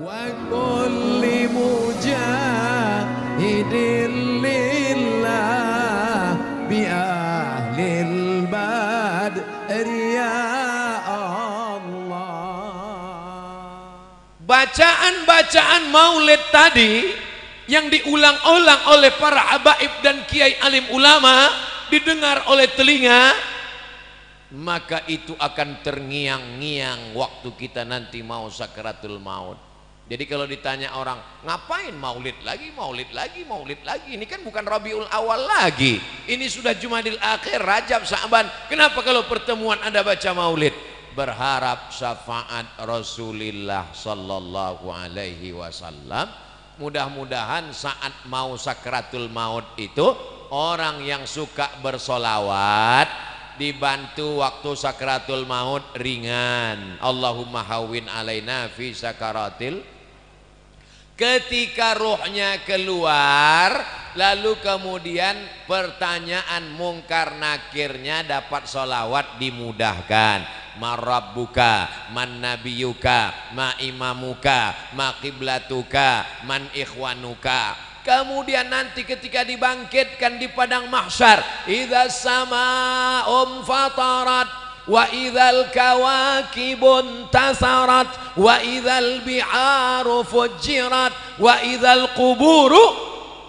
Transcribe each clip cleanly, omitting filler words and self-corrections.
وكل مجاهد لله بأهل البدر يا الله. Bacaan-bacaan maulid tadi yang diulang-ulang oleh para habaib dan kiai alim ulama didengar oleh telinga, maka itu akan terngiang-ngiang waktu kita nanti mau sakaratul maut. Jadi kalau ditanya orang, ngapain maulid lagi, maulid lagi, maulid lagi? Ini kan bukan Rabiul Awal lagi. Ini sudah Jumadil Akhir, Rajab, Sa'ban. Kenapa kalau pertemuan Anda baca maulid? Berharap syafaat Rasulullah sallallahu alaihi wasallam. Mudah-mudahan saat mau sakaratul maut itu orang yang suka bersolawat dibantu waktu sakaratul maut ringan. Allahumma hawwin alaina fi sakaratil. Ketika ruhnya keluar, lalu kemudian pertanyaan mungkar nakirnya dapat solawat dimudahkan. Ma rabbuka, man nabiyuka, ma imamuka, ma qiblatuka, man ikhwanuka. Kemudian nanti ketika dibangkitkan di padang mahsyar, idza sama'um fatarat wa idzal kawakibun tasarat wa idzal bi'aru fujirat wa idzal quburu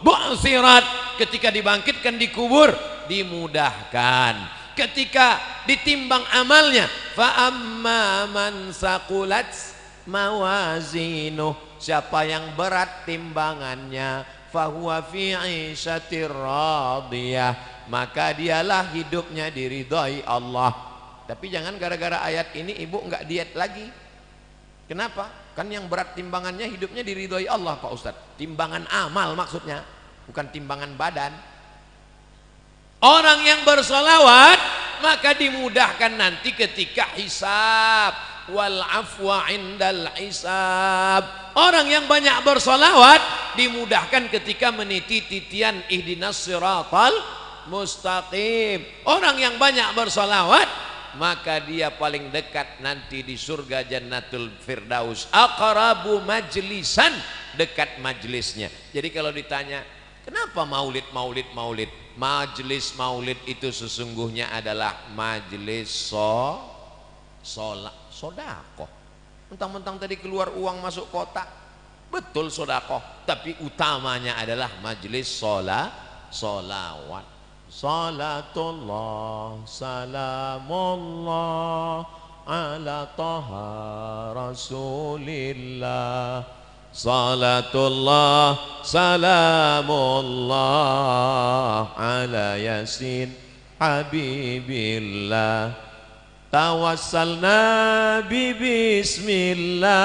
bu'sirat. Ketika dibangkitkan di kubur dimudahkan. Ketika ditimbang amalnya, fa amma man saqulat mawazinuh, siapa yang berat timbangannya, fahuwa fi 'ishatir radiyah, maka dialah hidupnya diridhai Allah. Tapi jangan gara-gara ayat ini ibu enggak diet lagi. Kenapa? Kan yang berat timbangannya hidupnya diridhai Allah Pak Ustadz. Timbangan amal maksudnya, bukan timbangan badan. Orang yang bersolawat maka dimudahkan nanti ketika hisab, wal afwa indal hisab. Orang yang banyak bersolawat dimudahkan ketika meniti titian ihdinas siratal mustaqim. Orang yang banyak bersolawat maka dia paling dekat nanti di surga Jannatul Firdaus. Aqrabu majlisan, dekat majlisnya. Jadi kalau ditanya kenapa maulid, maulid, maulid? Majlis maulid itu sesungguhnya adalah majlis sodakoh. Mentang-mentang tadi keluar uang masuk kotak, betul sodakoh, tapi utamanya adalah majlis solawat. Salatullah salamullah ala taha rasulillah. Salatullah salamullah ala yasin habibillah. Tawassalna bismillah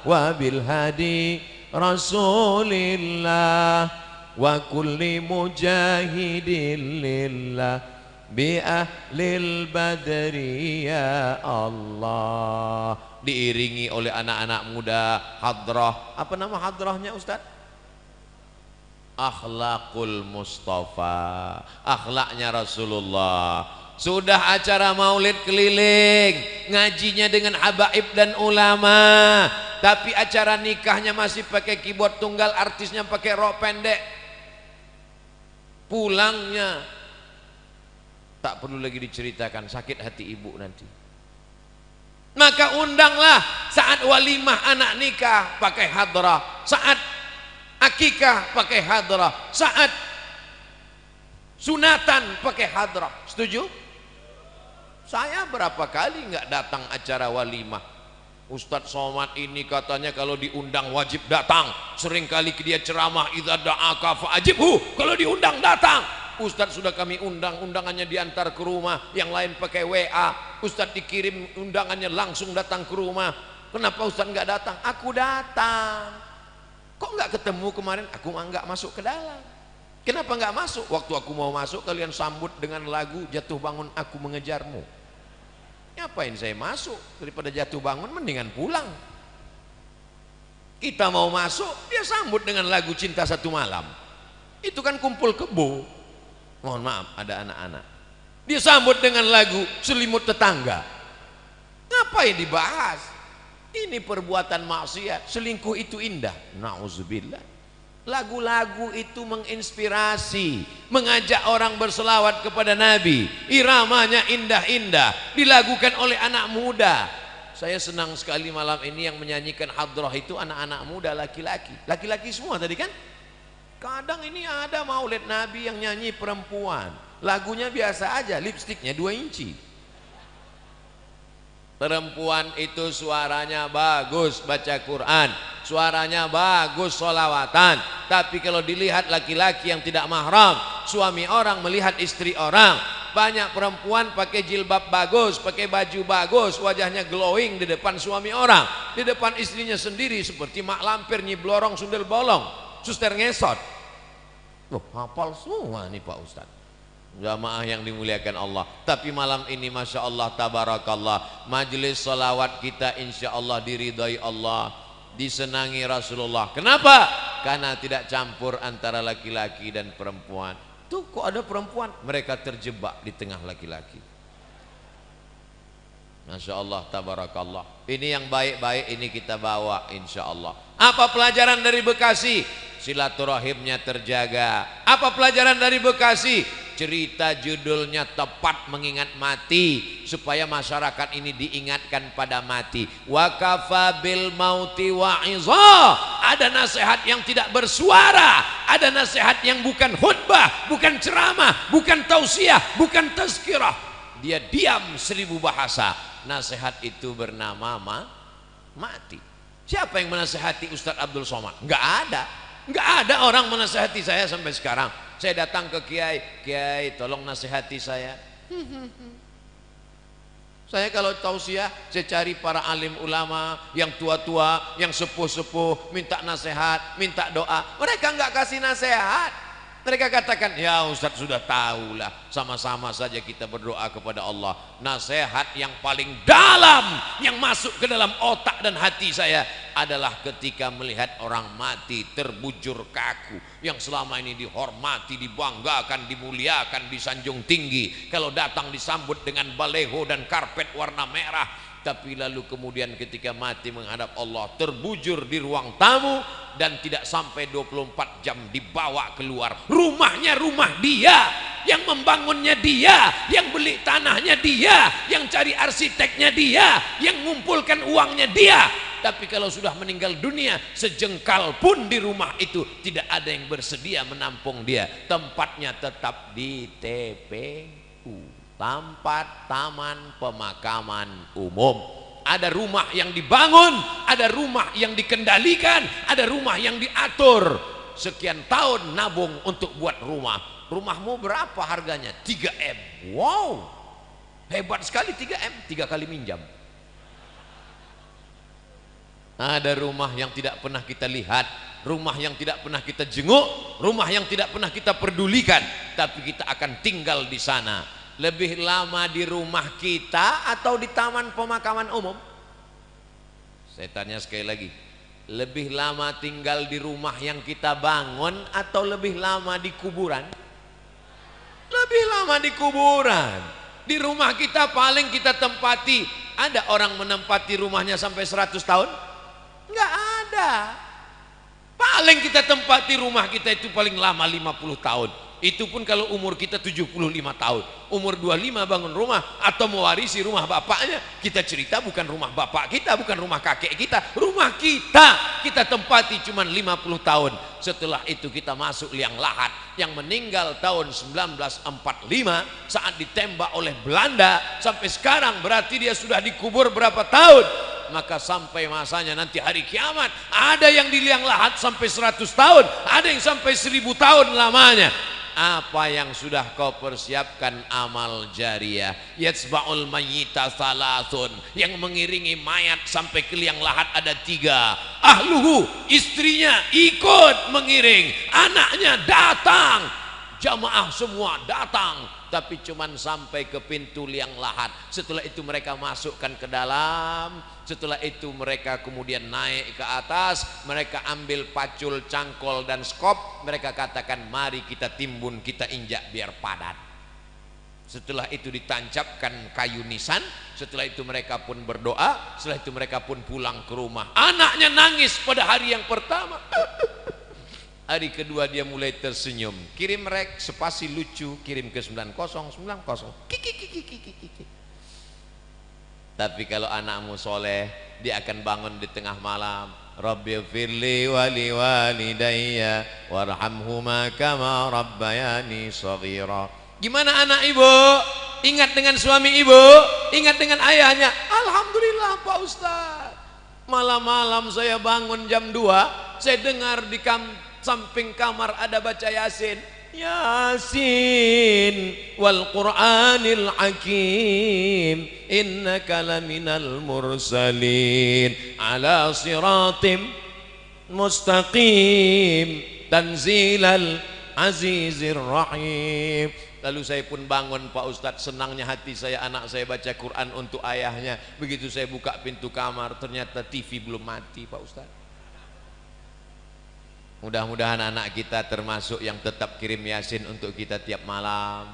wa bil hadi rasulillah wa kulli mujahidin lillah bi ahlil badri ya Allah. Diiringi oleh anak-anak muda hadrah. Apa nama hadrahnya Ustaz? Akhlakul Mustafa, akhlaknya Rasulullah. Sudah acara maulid keliling, ngajinya dengan habaib dan ulama, tapi acara nikahnya masih pakai keyboard tunggal, artisnya pakai rok pendek. Pulangnya tak perlu lagi diceritakan, sakit hati ibu nanti. Maka undanglah saat walimah anak nikah pakai hadrah, saat akikah pakai hadrah, saat sunatan pakai hadrah. Setuju? Saya berapa kali nggak datang acara walimah. Ustadz Somad ini katanya kalau diundang wajib datang. Sering kali dia ceramah, idza da'aka fa'ajibhu, kalau diundang datang. Ustadz sudah kami undang, undangannya diantar ke rumah, yang lain pakai WA. Ustadz dikirim undangannya langsung datang ke rumah. Kenapa Ustadz nggak datang? Aku datang. Kok nggak ketemu kemarin? Aku nggak masuk ke dalam. Kenapa nggak masuk? Waktu aku mau masuk kalian sambut dengan lagu jatuh bangun aku mengejarmu. Ngapain saya masuk? Daripada jatuh bangun mendingan pulang. Kita mau masuk, dia sambut dengan lagu cinta satu malam. Itu kan kumpul kebo. Mohon maaf, ada anak-anak. Dia sambut dengan lagu selimut tetangga. Ngapain dibahas? Ini perbuatan maksiat. Selingkuh itu indah. Nauzubillah. Lagu-lagu itu menginspirasi, mengajak orang berselawat kepada Nabi. Iramanya indah-indah, dilakukan oleh anak muda. Saya senang sekali malam ini yang menyanyikan hadrah itu anak-anak muda, laki-laki. Laki-laki semua tadi kan? Kadang ini ada maulid Nabi yang nyanyi perempuan. Lagunya biasa aja, lipstiknya 2 inci. Perempuan itu suaranya bagus baca Quran, suaranya bagus sholawatan. Tapi kalau dilihat laki-laki yang tidak mahram, suami orang melihat istri orang. Banyak perempuan pakai jilbab bagus, pakai baju bagus, wajahnya glowing di depan suami orang, di depan istrinya sendiri seperti mak lampir, nyi blorong, sundel bolong, suster ngesot. Loh, hafal semua nih Pak Ustadz. Jamaah yang dimuliakan Allah. Tapi malam ini Masya Allah tabarakallah, majelis salawat kita insya Allah diridhai Allah, disenangi Rasulullah. Kenapa? Karena tidak campur antara laki-laki dan perempuan. Tuh kok ada perempuan, mereka terjebak di tengah laki-laki. Masya Allah tabarakallah. Ini yang baik-baik ini kita bawa insya Allah. Apa pelajaran dari Bekasi? Silaturahimnya terjaga. Apa pelajaran dari Bekasi? Cerita judulnya tepat, mengingat mati, supaya masyarakat ini diingatkan pada mati. Wa kafa bil mauti wa'iza. Ada nasihat yang tidak bersuara, ada nasihat yang bukan khutbah, bukan ceramah, bukan tausiah, bukan tazkirah. Dia diam 1000 bahasa. Nasihat itu bernama mati. Siapa yang menasihati Ustadz Abdul Somad? Enggak ada. Enggak ada orang menasihati saya sampai sekarang. Saya datang ke Kiai, Kiai tolong nasihati saya. Saya kalau tausiah, saya cari para alim ulama yang tua-tua, yang sepuh-sepuh, minta nasihat, minta doa. Mereka enggak kasih nasihat. Mereka katakan, ya Ustadz sudah tahulah, sama-sama saja kita berdoa kepada Allah. Nasihat yang paling dalam, yang masuk ke dalam otak dan hati saya adalah ketika melihat orang mati terbujur kaku, yang selama ini dihormati, dibanggakan, dimuliakan, disanjung tinggi. Kalau datang disambut dengan baleho dan karpet warna merah. Tapi lalu kemudian ketika mati menghadap Allah, terbujur di ruang tamu dan tidak sampai 24 jam dibawa keluar. Rumahnya rumah dia, yang membangunnya dia, yang beli tanahnya dia, yang cari arsiteknya dia, yang mengumpulkan uangnya dia. Tapi kalau sudah meninggal dunia, sejengkal pun di rumah itu tidak ada yang bersedia menampung dia. Tempatnya tetap di TPU, tempat taman pemakaman umum. Ada rumah yang dibangun, ada rumah yang dikendalikan, ada rumah yang diatur. Sekian tahun nabung untuk buat rumah. Rumahmu berapa harganya? 3M. Wow, hebat sekali 3M, 3 kali minjam. Ada rumah yang tidak pernah kita lihat, rumah yang tidak pernah kita jenguk, rumah yang tidak pernah kita pedulikan, tapi kita akan tinggal di sana. Lebih lama di rumah kita atau di taman pemakaman umum? Saya tanya sekali lagi, lebih lama tinggal di rumah yang kita bangun atau lebih lama di kuburan? Lebih lama di kuburan. Di rumah kita paling kita tempati, ada orang menempati rumahnya sampai 100 tahun? Enggak ada. Paling kita tempati rumah kita itu paling lama 50 tahun. Itu pun kalau umur kita 75 tahun. Umur 25 bangun rumah atau mewarisi rumah bapaknya. Kita cerita bukan rumah bapak kita, bukan rumah kakek kita, rumah kita tempati cuma 50 tahun. Setelah itu kita masuk liang lahat. Yang meninggal tahun 1945 saat ditembak oleh Belanda, sampai sekarang berarti dia sudah dikubur berapa tahun? Maka sampai masanya nanti hari kiamat, ada yang di liang lahat sampai 100 tahun, ada yang sampai 1000 tahun lamanya. Apa yang sudah kau persiapkan? Amal jariyah. Yatsba'ul mayyita thalathun, yang mengiringi mayat sampai ke liang lahat ada 3. Ahluhu, istrinya ikut mengiring, anaknya datang, jamaah semua datang, tapi cuman sampai ke pintu liang lahat. Setelah itu mereka masukkan ke dalam. Setelah itu mereka kemudian naik ke atas, mereka ambil pacul, cangkol dan skop, mereka katakan mari kita timbun, kita injak biar padat. Setelah itu ditancapkan kayu nisan. Setelah itu mereka pun berdoa. Setelah itu mereka pun pulang ke rumah. Anaknya nangis pada hari yang pertama. Hari kedua dia mulai tersenyum. Kirim rek spasi lucu, kirim ke 9090. Kiki. Tapi kalau anakmu soleh, dia akan bangun di tengah malam. Rabbi firli wali walidayya warhamhuma kama rabbayani shaghira. Gimana anak ibu? Ingat dengan suami ibu? Ingat dengan ayahnya? Alhamdulillah Pak Ustaz. Malam-malam saya bangun jam 2, saya dengar di samping kamar ada baca Yasin. Yasin wal Qur'anil Hakim innaka laminal mursalin ala siratim mustaqim tanzilal azizir rahim. Lalu saya pun bangun Pak Ustadz, senangnya hati saya, anak saya baca Quran untuk ayahnya. Begitu saya buka pintu kamar, ternyata TV belum mati Pak Ustadz. Mudah-mudahan anak kita termasuk yang tetap kirim Yasin untuk kita tiap malam.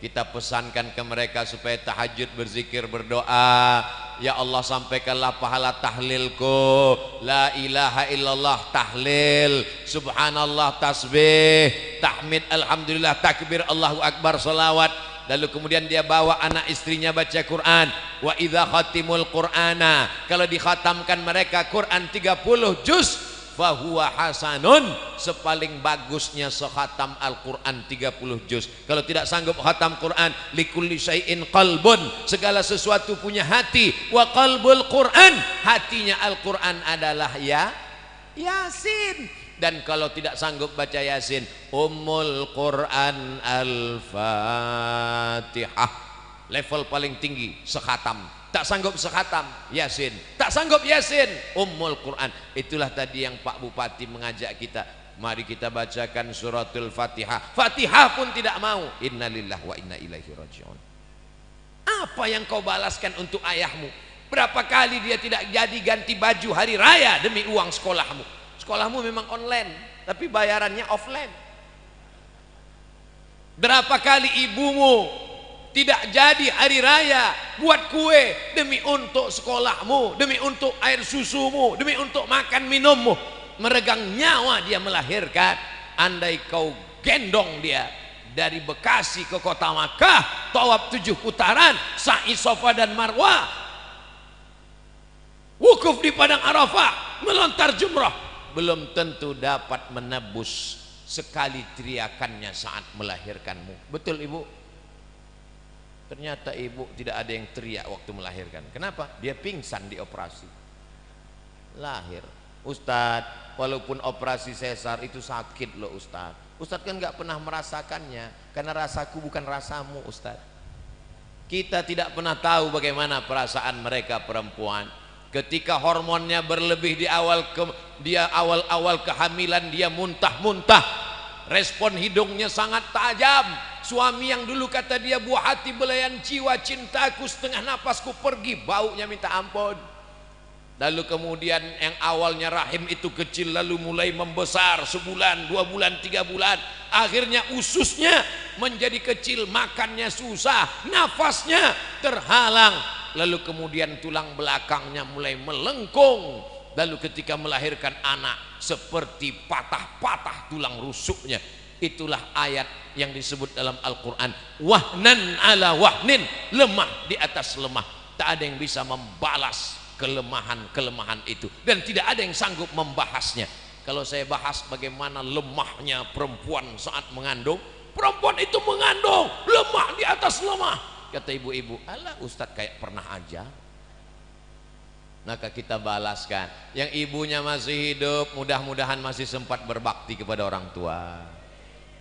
Kita pesankan ke mereka supaya tahajud, berzikir, berdoa. Ya Allah, sampaikanlah pahala tahlilku. La ilaha illallah tahlil, subhanallah tasbih, tahmid, alhamdulillah, takbir, Allahu akbar, salawat. Lalu kemudian dia bawa anak istrinya baca Quran. Wa idza khatimul Qur'ana, kalau dikhatamkan mereka Quran 30 juz, fahuwa hasanun, sepaling bagusnya sekhatam Al-Quran 30 juz. Kalau tidak sanggup khatam Quran, likulli syai'in qalbun, segala sesuatu punya hati. Wa qalbul Quran, hatinya Al-Quran adalah Yasin. Dan kalau tidak sanggup baca Yasin, Ummul Quran Al-Fatihah, level paling tinggi sekhatam. Tak sanggup sekhatam Yasin, tak sanggup Yasin, Ummul Quran. Itulah tadi yang Pak Bupati mengajak kita, mari kita bacakan suratul Fatihah. Fatihah pun tidak mau. Innalillahi wa inna ilaihi raji'un. Apa yang kau balaskan untuk ayahmu? Berapa kali dia tidak jadi ganti baju hari raya demi uang sekolahmu? Sekolahmu memang online, tapi bayarannya offline. Berapa kali ibumu tidak jadi hari raya buat kue demi untuk sekolahmu, demi untuk air susumu, demi untuk makan minummu. Meregang nyawa dia melahirkan. Andai kau gendong dia dari Bekasi ke kota Makkah, tawaf 7 putaran, sa'i Safa dan Marwah, wukuf di padang Arafah, melontar jumrah, belum tentu dapat menebus sekali teriakannya saat melahirkanmu. Betul ibu? Ternyata ibu tidak ada yang teriak waktu melahirkan. Kenapa? Dia pingsan di operasi. Lahir. Ustadz, walaupun operasi sesar itu sakit loh Ustadz. Ustadz kan nggak pernah merasakannya, karena rasaku bukan rasamu Ustadz. Kita tidak pernah tahu bagaimana perasaan mereka perempuan. Ketika hormonnya berlebih di awal-awal kehamilan, dia muntah-muntah. Respon hidungnya sangat tajam. Suami yang dulu kata dia buah hati belayan jiwa, cintaku setengah napasku pergi, baunya minta ampun. Lalu kemudian yang awalnya rahim itu kecil, lalu mulai membesar, sebulan, 2 bulan, 3 bulan, akhirnya ususnya menjadi kecil, makannya susah, nafasnya terhalang, lalu kemudian tulang belakangnya mulai melengkung. Lalu ketika melahirkan anak seperti patah-patah tulang rusuknya. Itulah ayat yang disebut dalam Al-Quran, wahnan ala wahnin, lemah di atas lemah. Tak ada yang bisa membalas kelemahan-kelemahan itu, dan tidak ada yang sanggup membahasnya. Kalau saya bahas bagaimana lemahnya perempuan saat mengandung, perempuan itu mengandung lemah di atas lemah. Kata ibu-ibu, alah Ustadz kayak pernah aja. Maka kita balaskan. Yang ibunya masih hidup, mudah-mudahan masih sempat berbakti kepada orang tua.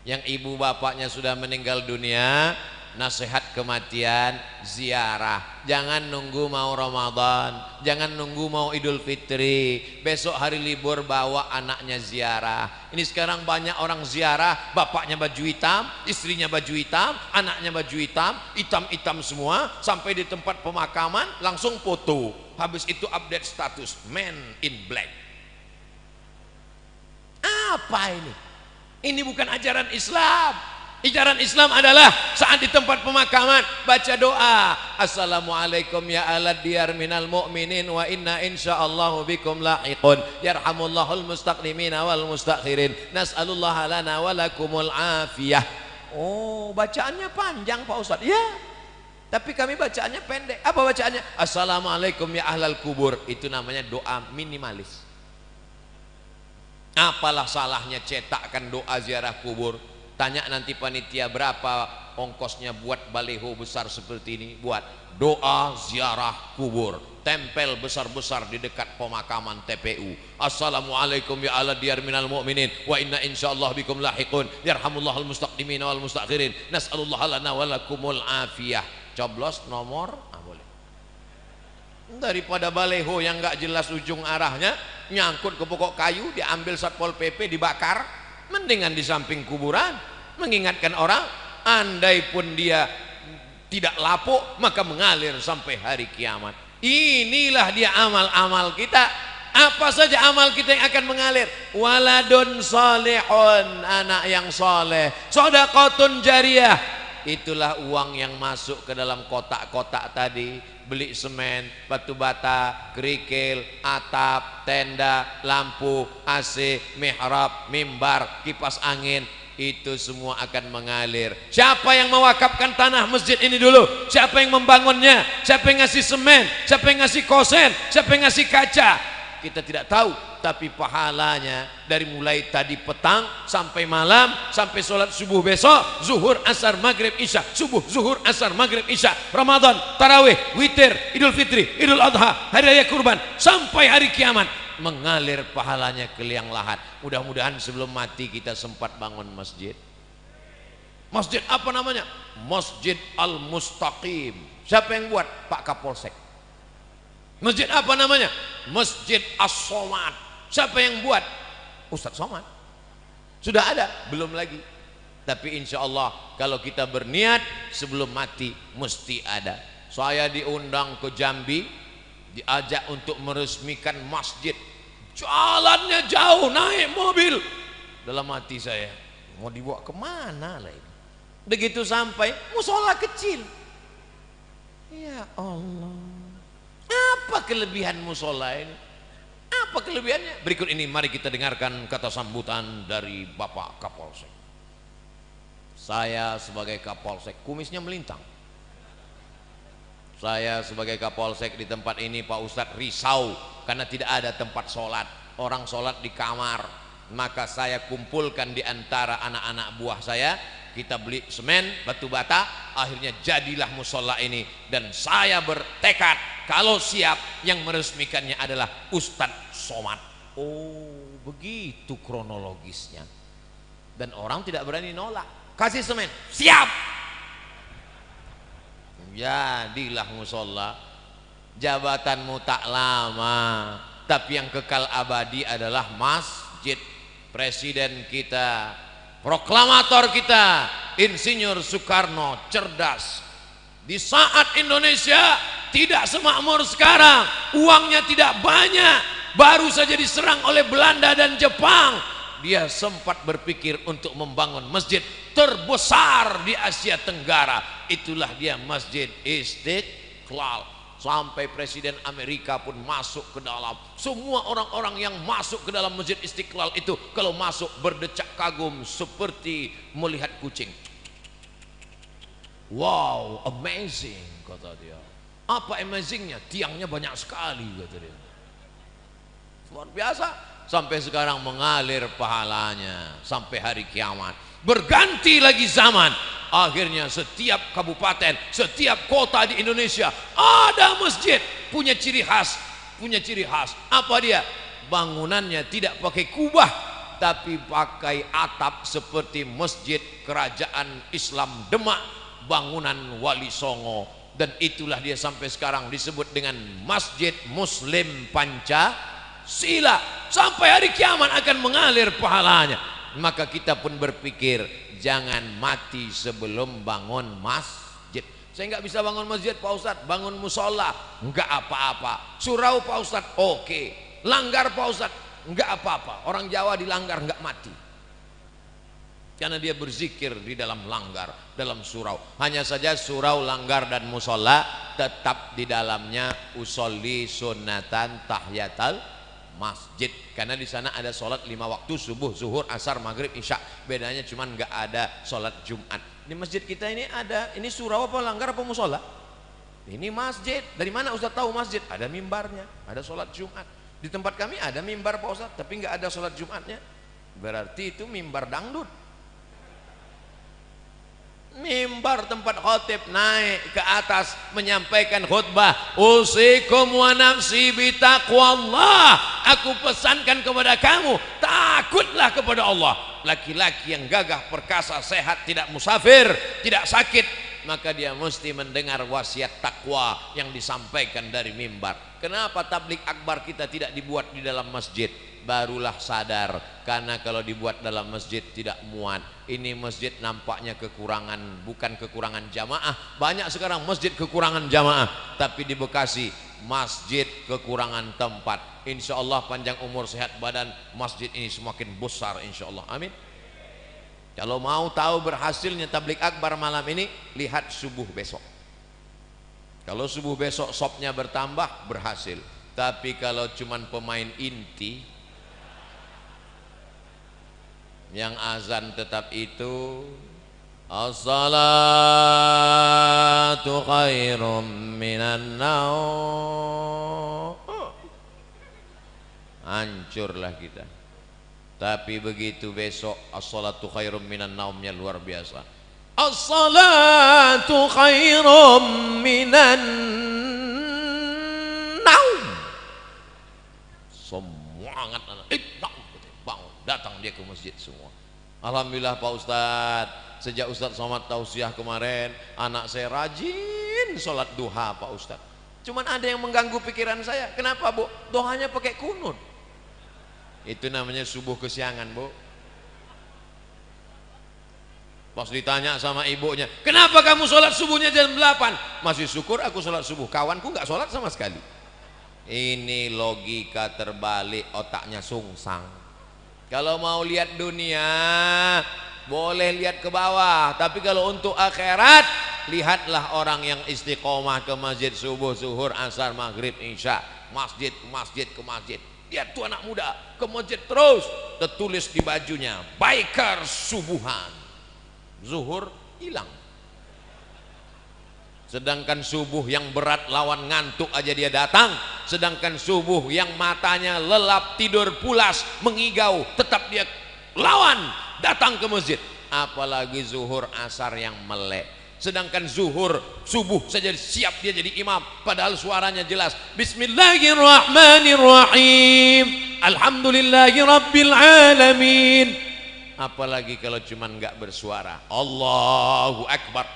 Yang ibu bapaknya sudah meninggal dunia, nasihat kematian, ziarah. Jangan nunggu mau Ramadan, jangan nunggu mau Idul Fitri, besok hari libur bawa anaknya ziarah. Ini sekarang banyak orang ziarah, bapaknya baju hitam, istrinya baju hitam, anaknya baju hitam, hitam-hitam semua, sampai di tempat pemakaman langsung foto. Habis itu update status, man in black. Apa ini? Ini bukan ajaran Islam. Ajaran Islam adalah saat di tempat pemakaman baca doa, assalamualaikum ya alad diyar minal mu'minin wa inna insyaallahu bikum lahiqun yarhamullahul mustaqdimina wal mustakhirin nas'alullaha lana wa lakumul afiyah. Oh, bacaannya panjang Pak Ustadz. Ya, tapi kami bacaannya pendek. Apa bacaannya? Assalamualaikum ya ahlal kubur. Itu namanya doa minimalis. Apalah salahnya cetakkan doa ziarah kubur? Tanya nanti panitia berapa ongkosnya buat baliho besar seperti ini, buat doa ziarah kubur, tempel besar-besar di dekat pemakaman TPU. Assalamualaikum ya ala diyar minal mu'minin wa inna insyaallah bikum lahiqun yarhamullahul mustaqdimin wal mustakhirin nas'alullah lana wa lakumul afiyah. Coblos nomor, boleh. Daripada baliho yang enggak jelas ujung arahnya, nyangkut ke pokok kayu, diambil Satpol PP, dibakar, mendingan di samping kuburan mengingatkan orang. Andai pun dia tidak lapuk, maka mengalir sampai hari kiamat. Inilah dia amal-amal kita. Apa saja amal kita yang akan mengalir? Waladun salihun, anak yang soleh, shadaqatun jariyah, itulah uang yang masuk ke dalam kotak-kotak tadi. Beli semen, batu bata, kerikil, atap, tenda, lampu, AC, mihrab, mimbar, kipas angin, itu semua akan mengalir. Siapa yang mewakafkan tanah masjid ini dulu? Siapa yang membangunnya? Siapa yang ngasih semen? Siapa yang ngasih kosen? Siapa yang ngasih kaca? Kita tidak tahu, tapi pahalanya dari mulai tadi petang sampai malam, sampai sholat subuh besok, zuhur, asar, maghrib, isya, subuh, zuhur, asar, maghrib, isya, Ramadan, tarawih, witir, idul fitri, idul adha, hari raya kurban, sampai hari kiamat, mengalir pahalanya ke liang lahat. Mudah-mudahan sebelum mati kita sempat bangun masjid. Masjid apa namanya? Masjid Al-Mustaqim. Siapa yang buat? Pak Kapolsek. Masjid apa namanya? Masjid As-Somad. Siapa yang buat? Ustadz Somad. Sudah ada? Belum lagi. Tapi insya Allah kalau kita berniat sebelum mati mesti ada. Saya diundang ke Jambi, diajak untuk meresmikan masjid. Jalannya jauh, naik mobil. Dalam hati saya, mau dibawa kemana lah ini? Begitu sampai, musola kecil. Ya Allah, apa kelebihan musola ini? Apa kelebihannya? Berikut ini mari kita dengarkan kata sambutan dari Bapak Kapolsek. Saya sebagai Kapolsek, kumisnya melintang. Saya sebagai Kapolsek di tempat ini, Pak Ustadz risau karena tidak ada tempat sholat. Orang sholat di kamar. Maka saya kumpulkan di antara anak-anak buah saya. Kita beli semen, batu bata, akhirnya jadilah musola ini. Dan saya bertekad kalau siap, yang meresmikannya adalah Ustadz Somad. Oh, begitu kronologisnya. Dan orang tidak berani nolak. Kasih semen, siap. Jadilah musola. Jabatanmu tak lama, tapi yang kekal abadi adalah masjid. Presiden kita, proklamator kita, Insinyur Soekarno cerdas. Di saat Indonesia tidak semakmur sekarang, uangnya tidak banyak, baru saja diserang oleh Belanda dan Jepang, dia sempat berpikir untuk membangun masjid terbesar di Asia Tenggara. Itulah dia Masjid Istiqlal. Sampai Presiden Amerika pun masuk ke dalam. Semua orang-orang yang masuk ke dalam Masjid Istiqlal itu kalau masuk berdecak kagum seperti melihat kucing. Wow, amazing, kata dia. Apa amazingnya? Tiangnya banyak sekali, kata dia. Luar biasa. Sampai sekarang mengalir pahalanya sampai hari kiamat. Berganti lagi zaman, akhirnya setiap kabupaten, setiap kota di Indonesia ada masjid, punya ciri khas. Apa dia? Bangunannya tidak pakai kubah, tapi pakai atap seperti masjid kerajaan Islam Demak, bangunan Wali Songo. Dan itulah dia sampai sekarang disebut dengan Masjid Muslim Pancasila. Sampai hari kiamat akan mengalir pahalanya. Maka kita pun berpikir, jangan mati sebelum bangun masjid. Saya nggak bisa bangun masjid Pak Ustadz, bangun musola nggak apa-apa. Surau Pak Ustadz, oke. Langgar Pak Ustadz, nggak apa-apa. Orang Jawa dilanggar nggak mati. karena dia berzikir di dalam langgar, dalam surau. Hanya saja surau, langgar dan musola tetap di dalamnya usolli sunnatan tahiyatal masjid, karena di sana ada sholat 5 waktu, subuh, zuhur, asar, maghrib, isya. Bedanya cuman nggak ada sholat Jumat. Di masjid kita ini ada, ini surau apa langgar apa musola? Ini masjid. Dari mana Ustaz tahu masjid? Ada mimbarnya, ada sholat Jumat. Di tempat kami ada mimbar Pak Ustaz, tapi nggak ada sholat Jumatnya. Berarti itu mimbar dangdut. Mimbar tempat khotib naik ke atas menyampaikan khutbah, usikum wa nafsi bitaqwallah, aku pesankan kepada kamu, takutlah kepada Allah. Laki-laki yang gagah, perkasa, sehat, tidak musafir, tidak sakit, maka dia mesti mendengar wasiat takwa yang disampaikan dari mimbar. Kenapa tablik akbar kita tidak dibuat di dalam masjid? Barulah sadar, karena kalau dibuat dalam masjid tidak muat. Ini masjid nampaknya kekurangan, bukan kekurangan jamaah. Banyak sekarang masjid kekurangan jamaah, tapi di Bekasi masjid kekurangan tempat. Insya Allah panjang umur sehat badan, masjid ini semakin besar insya Allah, amin. Kalau mau tahu berhasilnya tablik akbar malam ini, lihat subuh besok. Kalau subuh besok sopnya bertambah, berhasil. Tapi kalau cuman pemain inti yang azan tetap itu, as-salatu khairum minan naum, hancurlah kita. Tapi begitu besok as-salatu khairum minan naumnya luar biasa. As-salatu khairum minan naum. Semangat anak, bangun, datang dia ke masjid semua. Alhamdulillah Pak Ustadz, sejak Ustadz Somad tausiah kemarin, anak saya rajin sholat duha Pak Ustadz. Cuman ada yang mengganggu pikiran saya. Kenapa Bu? Doanya pakai kunut. Itu namanya subuh kesiangan Bu. Pas ditanya sama ibunya, kenapa kamu sholat subuhnya jam 8? Masih syukur aku sholat subuh, kawanku nggak sholat sama sekali. Ini logika terbalik, otaknya sungsang. Kalau mau lihat dunia boleh lihat ke bawah, tapi kalau untuk akhirat, lihatlah orang yang istiqomah ke masjid subuh, zuhur, asar, maghrib, isya, masjid ke masjid ke masjid. Lihat tuh anak muda ke masjid terus, tertulis di bajunya biker subuhan. Zuhur hilang. Sedangkan subuh yang berat lawan ngantuk aja dia datang. Sedangkan subuh yang matanya lelap, tidur pulas, mengigau, tetap dia lawan, datang ke masjid. Apalagi zuhur asar yang melek. Sedangkan zuhur, subuh saja siap dia jadi imam, padahal suaranya jelas. Bismillahirrahmanirrahim, alhamdulillahi rabbil alamin. Apalagi kalau cuman nggak bersuara, Allahu Akbar.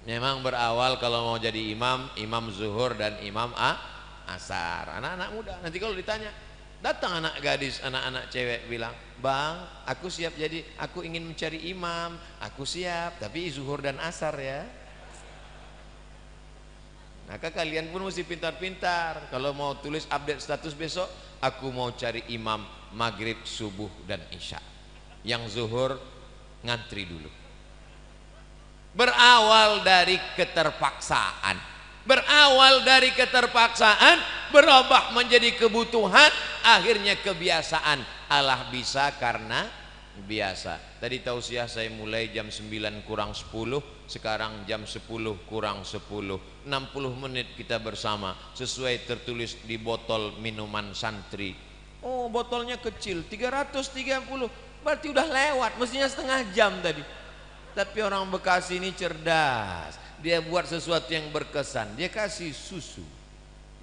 Memang berawal kalau mau jadi imam, imam zuhur dan imam asar. Anak-anak muda, nanti kalau ditanya, datang anak gadis, anak-anak cewek bilang, bang, aku siap jadi, aku ingin mencari imam, aku siap, tapi zuhur dan asar ya. Maka kalian pun mesti pintar-pintar. Kalau mau tulis update status besok, aku mau cari imam maghrib, subuh dan isya. Yang zuhur ngantri dulu. Berawal dari keterpaksaan, berawal dari keterpaksaan, berubah menjadi kebutuhan, akhirnya kebiasaan. Allah bisa karena biasa. Tadi tausiah saya mulai jam 9 kurang 10, sekarang jam 10 kurang 10, 60 menit kita bersama sesuai tertulis di botol minuman santri. Oh, botolnya kecil 330, berarti udah lewat, mestinya setengah jam tadi. Tapi orang Bekasi ini cerdas, dia buat sesuatu yang berkesan, dia kasih susu.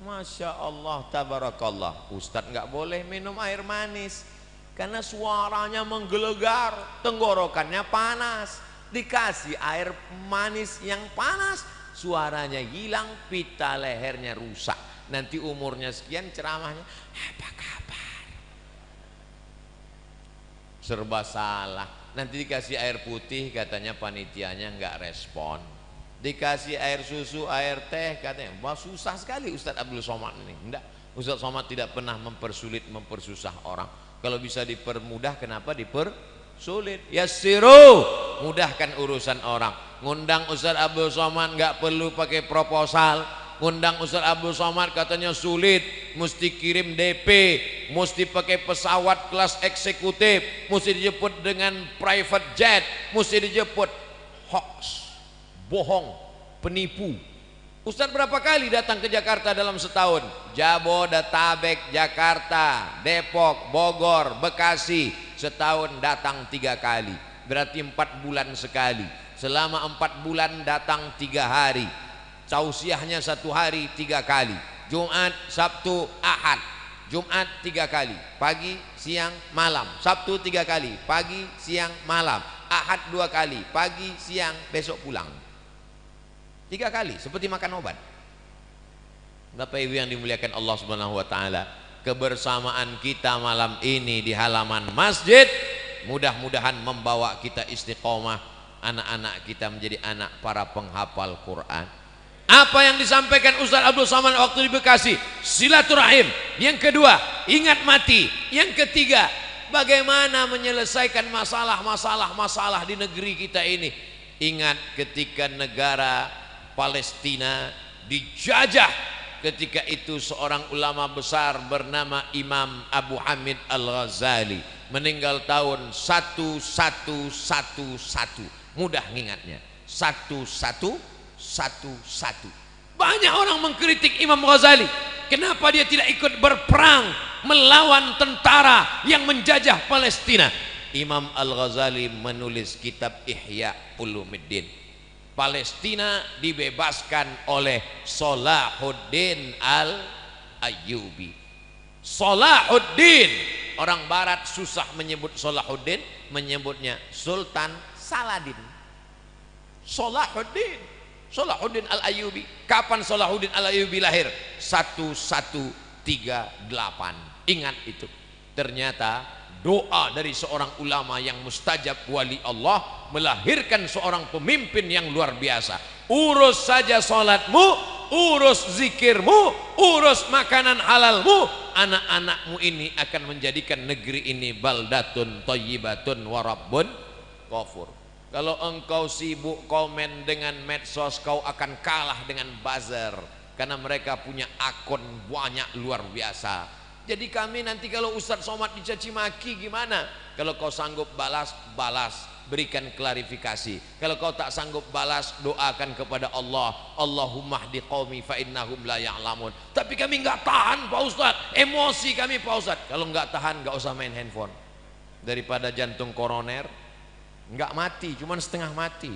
Masya Allah, tabarakallah. Ustadz nggak boleh minum air manis karena suaranya menggelegar, tenggorokannya panas. Dikasih air manis yang panas, suaranya hilang, pita lehernya rusak. Nanti umurnya sekian ceramahnya, apa kabar? Serba salah. Nanti dikasih air putih, katanya panitianya nggak respon. Dikasih air susu, air teh, katanya wah susah sekali Ustadz Abdul Somad ini. Enggak, Ustadz Somad tidak pernah mempersulit, mempersusah orang. Kalau bisa dipermudah, kenapa dipersulit? Yassiru, mudahkan urusan orang. Ngundang Ustaz Abdul Somad nggak perlu pakai proposal. Ngundang Ustaz Abdul Somad katanya sulit, mesti kirim DP, mesti pakai pesawat kelas eksekutif, mesti dijemput dengan private jet, mesti dijemput. Hoax, bohong, penipu. Ustaz berapa kali datang ke Jakarta dalam setahun? Jabodetabek, Jakarta, Depok, Bogor, Bekasi. Setahun datang 3 kali. Berarti 4 bulan sekali. Selama 4 bulan datang 3 hari. Tausiahnya 1 hari 3 kali. Jumat, Sabtu, Ahad. Jumat 3 kali. Pagi, siang, malam. Sabtu 3 kali. Pagi, siang, malam. Ahad 2 kali. Pagi, siang, besok pulang. 3 kali, seperti makan obat. Bapak Ibu yang dimuliakan Allah Subhanahu wa taala, kebersamaan kita malam ini di halaman masjid mudah-mudahan membawa kita istiqomah, anak-anak kita menjadi anak para penghafal Quran. Apa yang disampaikan Ustaz Abdul Somad waktu di Bekasi, silaturahim. Yang kedua, ingat mati. Yang ketiga, bagaimana menyelesaikan masalah di negeri kita ini. Ingat ketika negara Palestina dijajah, ketika itu seorang ulama besar bernama Imam Abu Hamid Al-Ghazali meninggal tahun 1111. Mudah ngingatnya, 1111. Banyak orang mengkritik Imam Ghazali, kenapa dia tidak ikut berperang melawan tentara yang menjajah Palestina. Imam Al-Ghazali menulis kitab Ihya Ulumuddin. Palestina dibebaskan oleh Salahuddin Al-Ayyubi. Salahuddin, orang barat susah menyebut Salahuddin, menyebutnya Sultan Saladin. Salahuddin Al-Ayyubi. Kapan Salahuddin Al-Ayyubi lahir? 1138. Ingat itu. Ternyata doa dari seorang ulama yang mustajab wali Allah melahirkan seorang pemimpin yang luar biasa. Urus saja salatmu, urus zikirmu, urus makanan halalmu, anak-anakmu ini akan menjadikan negeri ini baldatun thayyibatun wa rabbun ghafur. Kalau engkau sibuk komen dengan medsos, kau akan kalah dengan buzzer, karena mereka punya akun banyak luar biasa. Jadi kami nanti kalau Ustaz Somad dicaci maki gimana? Kalau kau sanggup balas, berikan klarifikasi. Kalau kau tak sanggup balas, doakan kepada Allah. Allahumma hdi qaumi fa innahum la ya'lamun. Tapi kami enggak tahan Pak Ustaz, emosi kami Pak Ustaz. Kalau enggak tahan, enggak usah main handphone. Daripada jantung koroner enggak mati, cuman setengah mati.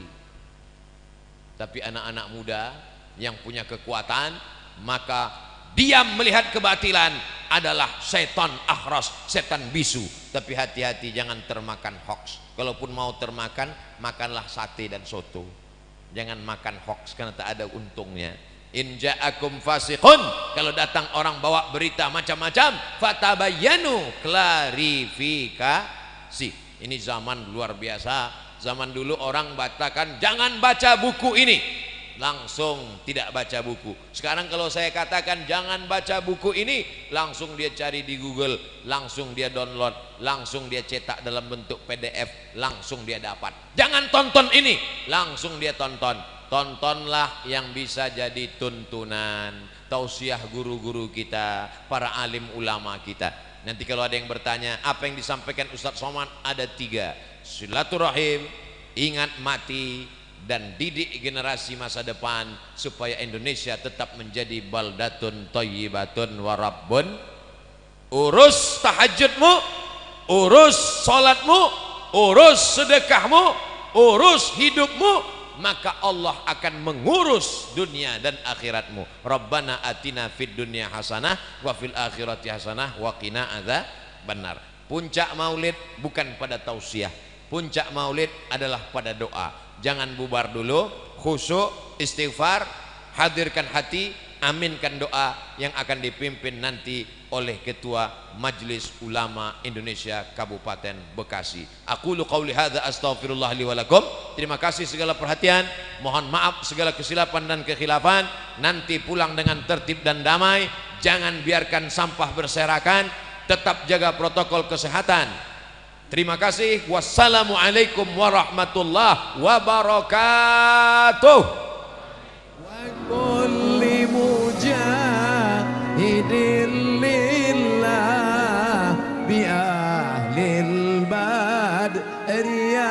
Tapi anak-anak muda yang punya kekuatan, maka diam melihat kebatilan adalah setan akhras, setan bisu. Tapi hati-hati jangan termakan hoax. Kalaupun mau termakan, makanlah sate dan soto. Jangan makan hoax karena tak ada untungnya. In ja'akum fasiqun, kalau datang orang bawa berita macam-macam, fatabayyanu, klarifikasi. Ini zaman luar biasa. Zaman dulu orang bacakan jangan baca buku ini, langsung tidak baca buku. Sekarang kalau saya katakan jangan baca buku ini, langsung dia cari di Google, langsung dia download, langsung dia cetak dalam bentuk PDF, langsung dia dapat. Jangan tonton ini, langsung dia tonton. Tontonlah yang bisa jadi tuntunan, tausiah guru-guru kita, para alim ulama kita. Nanti kalau ada yang bertanya apa yang disampaikan Ustaz Somad, ada 3: silaturahim, ingat mati, dan didik generasi masa depan supaya Indonesia tetap menjadi baldatun thayyibatun wa rabbun. Urus tahajudmu, urus salatmu, urus sedekahmu, urus hidupmu, maka Allah akan mengurus dunia dan akhiratmu. Rabbana atina fid dunya hasanah wa fil akhirati hasanah wa qina adzabannar. Puncak maulid bukan pada tausiah, puncak maulid adalah pada doa. Jangan bubar dulu, khusyuk, istighfar, hadirkan hati, aminkan doa yang akan dipimpin nanti oleh Ketua Majelis Ulama Indonesia Kabupaten Bekasi. Aqulu qauli hadza astaghfirullah li wa lakum. Terima kasih segala perhatian, mohon maaf segala kesilapan dan kekhilafan. Nanti pulang dengan tertib dan damai, jangan biarkan sampah berserakan. tetap jaga protokol kesehatan. Terima kasih. Wassalamualaikum warahmatullahi wabarakatuh. Wa kulli mujahidin lillah bi ahlil badriyah.